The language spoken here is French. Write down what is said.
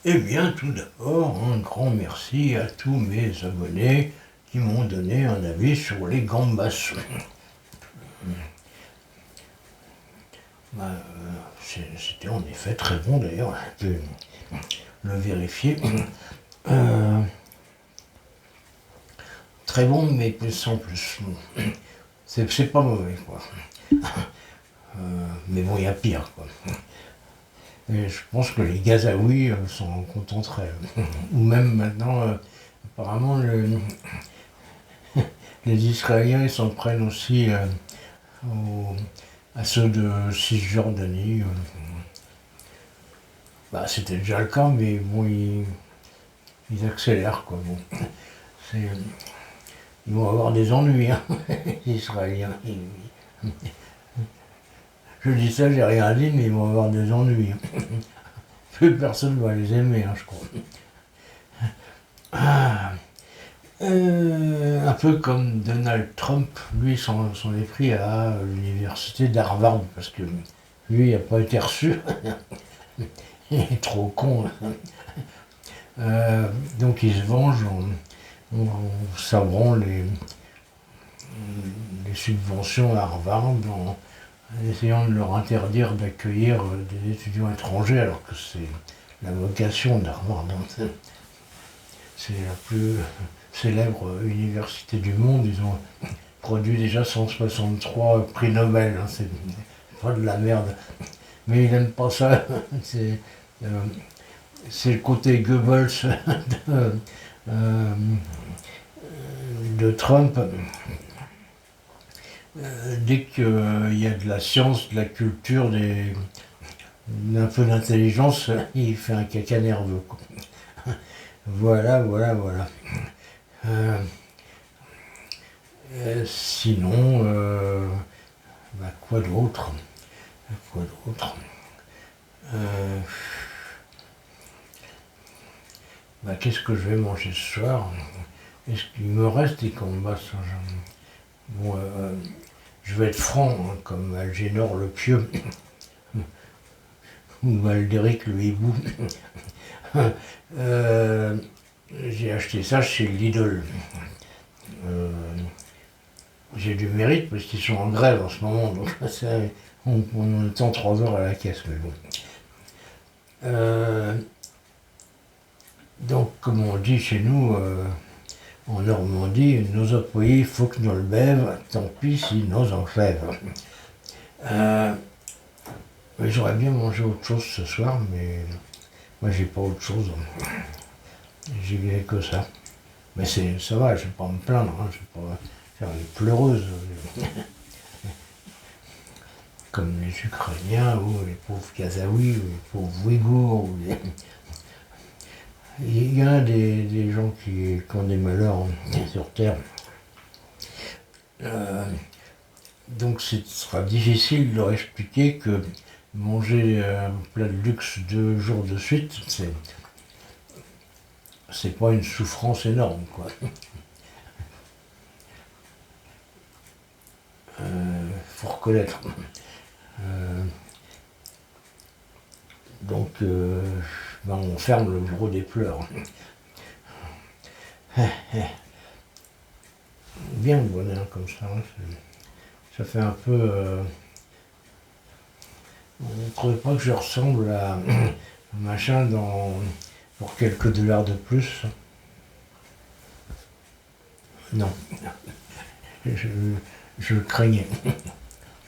Eh bien, tout d'abord, un grand merci à tous mes abonnés qui m'ont donné un avis sur les gambas. Bah, c'était en effet très bon d'ailleurs, je peux le vérifier. Euh, Très bon, mais sans plus. C'est pas mauvais, quoi. Mais bon, il y a pire, quoi. Et je pense que les Gazaouis s'en contenteraient. Ou même maintenant, apparemment, les Israéliens ils s'en prennent aussi à ceux de Cisjordanie. Bah, c'était déjà le cas, mais bon, ils accélèrent, quoi. Bon, c'est, ils vont avoir des ennuis, hein, les Israéliens. Je dis ça, j'ai rien dit, mais ils vont avoir des ennuis. Plus personne va les aimer, hein, je crois. Ah, un peu comme Donald Trump, lui s'en est pris à l'université d'Harvard, parce que lui il n'a pas été reçu. Il est trop con. Donc il se venge en sabrant les subventions à Harvard, en essayant de leur interdire d'accueillir des étudiants étrangers, alors que c'est la vocation d'Harvard. C'est la plus célèbre université du monde. Ils ont produit déjà 163 prix Nobel. Hein, c'est pas de la merde. Mais ils n'aiment pas ça. C'est euh, c'est le côté Goebbels euh, de Trump. Dès qu'il y a de la science, de la culture, un peu d'intelligence, il fait un caca nerveux, quoi. Voilà, voilà, voilà. Euh, Sinon, bah, quoi d'autre? Quoi d'autre? Euh, Bah, qu'est-ce que je vais manger ce soir? Est-ce qu'il me reste des combats? Bon, je vais être franc, hein, comme Algénor le Pieux ou Aldéric le Hibou. Euh, j'ai acheté ça chez Lidl. Euh, j'ai du mérite parce qu'ils sont en grève en ce moment, donc on attend 3 heures à la caisse, mais bon. Euh, donc, comme on dit chez nous, en Normandie, nos employés, il faut que nous le bèvent, tant pis si nous en fèvent. Mais j'aurais bien mangé autre chose ce soir, mais moi j'ai pas autre chose. J'ai bien que ça. Mais ça va, je vais pas me plaindre, hein, je vais pas faire les pleureuses, comme les Ukrainiens, ou les pauvres Kazaouis, ou les pauvres Ouïghours. Il y en a des gens qui ont des malheurs, hein, sur Terre. Euh, donc ce sera difficile de leur expliquer que manger un plat de luxe 2 jours de suite, c'est pas une souffrance énorme, quoi. Faut reconnaître. Euh, donc, ben on ferme le bureau des pleurs. Bien le bonheur comme ça, hein, ça fait un peu. Vous ne trouvez pas que je ressemble à un machin pour quelques dollars de plus? Non, je, je le craignais.